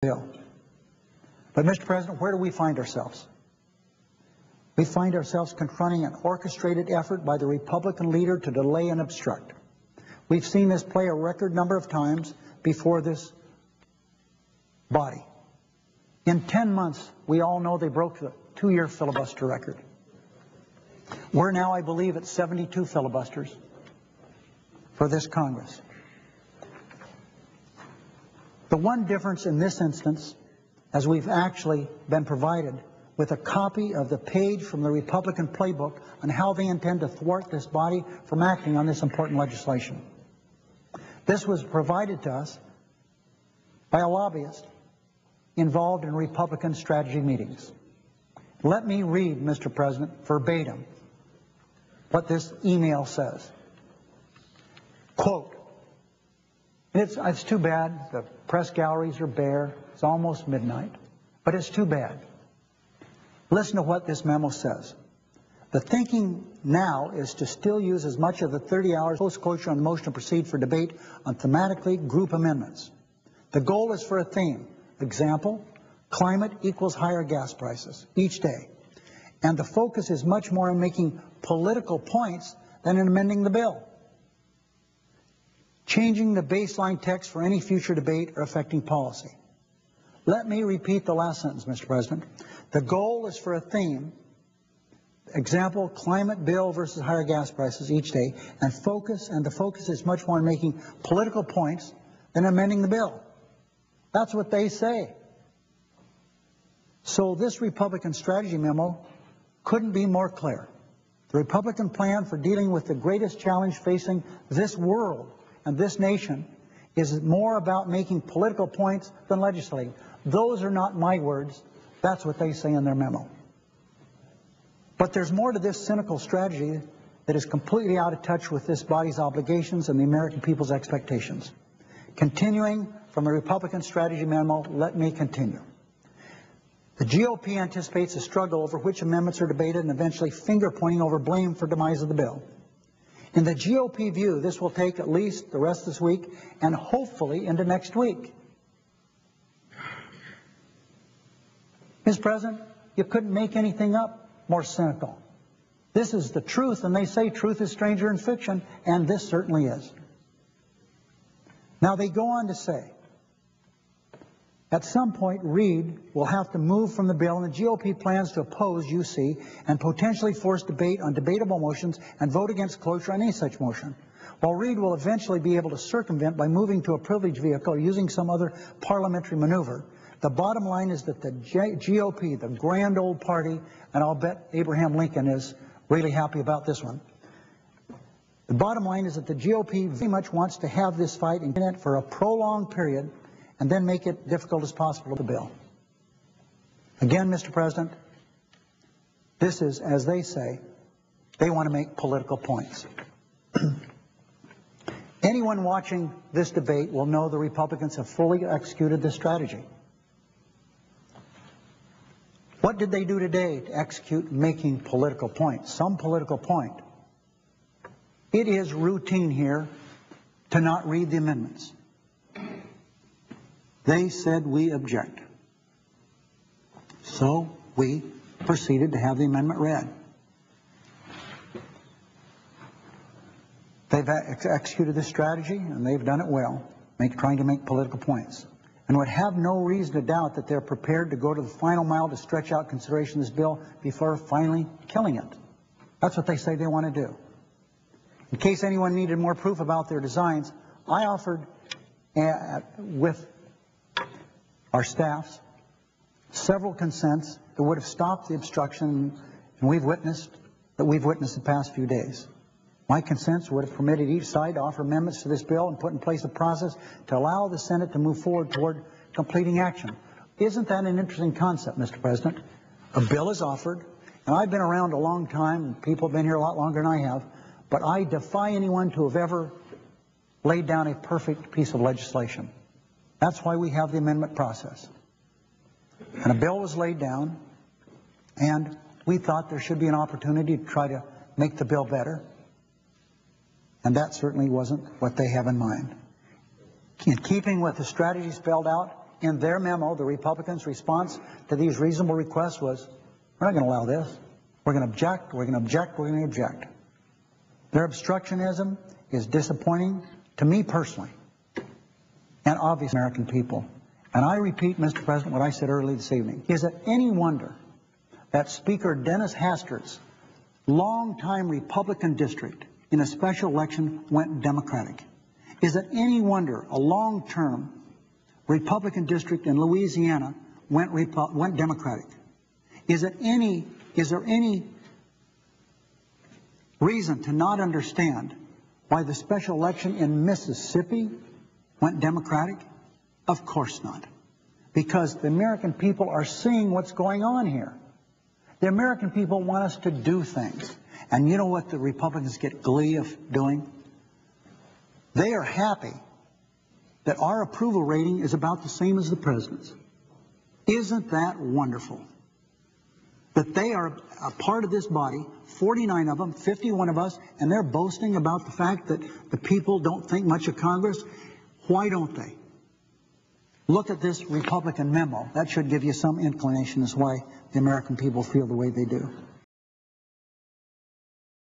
bill. But, Mr. President, where do we find ourselves? We find ourselves confronting an orchestrated effort by the Republican leader to delay and obstruct. We've seen this play a record number of times before this body. In 10 months, we all know they broke the 2-year filibuster record. We're now, I believe, at 72 filibusters for this Congress. The one difference in this instance, as we've actually been provided with a copy of the page from the Republican playbook on how they intend to thwart this body from acting on this important legislation. This was provided to us by a lobbyist involved in Republican strategy meetings. Let me read, Mr. President, verbatim what this email says. Quote, it's too bad the press galleries are bare. It's almost midnight, but it's too bad. Listen to what this memo says. The thinking now is to still use as much of the 30 hours post-closure on the motion to proceed for debate on thematically group amendments. The goal is for a theme. Example, climate equals higher gas prices each day. And the focus is much more on making political points than in amending the bill. Changing the baseline text for any future debate or affecting policy. Let me repeat the last sentence, Mr. President. The goal is for a theme, example, climate bill versus higher gas prices each day, and the focus is much more on making political points than amending the bill. That's what they say. So this Republican strategy memo couldn't be more clear. The Republican plan for dealing with the greatest challenge facing this world and this nation is more about making political points than legislating. Those are not my words. That's what they say in their memo. But there's more to this cynical strategy that is completely out of touch with this body's obligations and the American people's expectations. Continuing from the Republican strategy memo, let me continue. The GOP anticipates a struggle over which amendments are debated and eventually finger-pointing over blame for demise of the bill. In the GOP view, this will take at least the rest of this week and hopefully into next week. Mr. President, you couldn't make anything up more cynical. This is the truth, and they say truth is stranger than fiction, and this certainly is. Now they go on to say, at some point, Reid will have to move from the bill, and the GOP plans to oppose UC and potentially force debate on debatable motions and vote against cloture on any such motion. While Reid will eventually be able to circumvent by moving to a privileged vehicle or using some other parliamentary maneuver, the bottom line is that the GOP, the grand old party, and I'll bet Abraham Lincoln is really happy about this one. The bottom line is that the GOP very much wants to have this fight in it for a prolonged period and then make it difficult as possible to the bill. Again, Mr. President, this is, as they say, they want to make political points. Anyone watching this debate will know the Republicans have fully executed this strategy. What did they do today to execute making political points? Some political point. It is routine here to not read the amendments. They said we object. So we proceeded to have the amendment read. They've executed this strategy, and they've done it well, trying to make political points. And would have no reason to doubt that they're prepared to go to the final mile to stretch out consideration of this bill before finally killing it. That's what they say they want to do. In case anyone needed more proof about their designs, I offered with our staffs several consents that would have stopped the obstruction we've witnessed the past few days. My consents would have permitted each side to offer amendments to this bill and put in place a process to allow the Senate to move forward toward completing action. Isn't that an interesting concept, Mr. President? A bill is offered, and I've been around a long time, and people have been here a lot longer than I have, but I defy anyone to have ever laid down a perfect piece of legislation. That's why we have the amendment process. And a bill was laid down, and we thought there should be an opportunity to try to make the bill better. And that certainly wasn't what they have in mind. In keeping with the strategy spelled out in their memo, the Republicans' response to these reasonable requests was, we're not going to allow this. We're going to object, we're going to object, we're going to object. Their obstructionism is disappointing to me personally and obviously American people. And I repeat, Mr. President, what I said earlier this evening. Is it any wonder that Speaker Dennis Hastert's longtime Republican district in a special election went Democratic? Is it any wonder a long-term Republican district in Louisiana went Democratic? Is there any reason to not understand why the special election in Mississippi went Democratic? Of course not. Because the American people are seeing what's going on here. The American people want us to do things. And you know what the Republicans get glee of doing? They are happy that our approval rating is about the same as the president's. Isn't that wonderful? That they are a part of this body, 49 of them, 51 of us, and they're boasting about the fact that the people don't think much of Congress. Why don't they? Look at this Republican memo. That should give you some inclination as why the American people feel the way they do.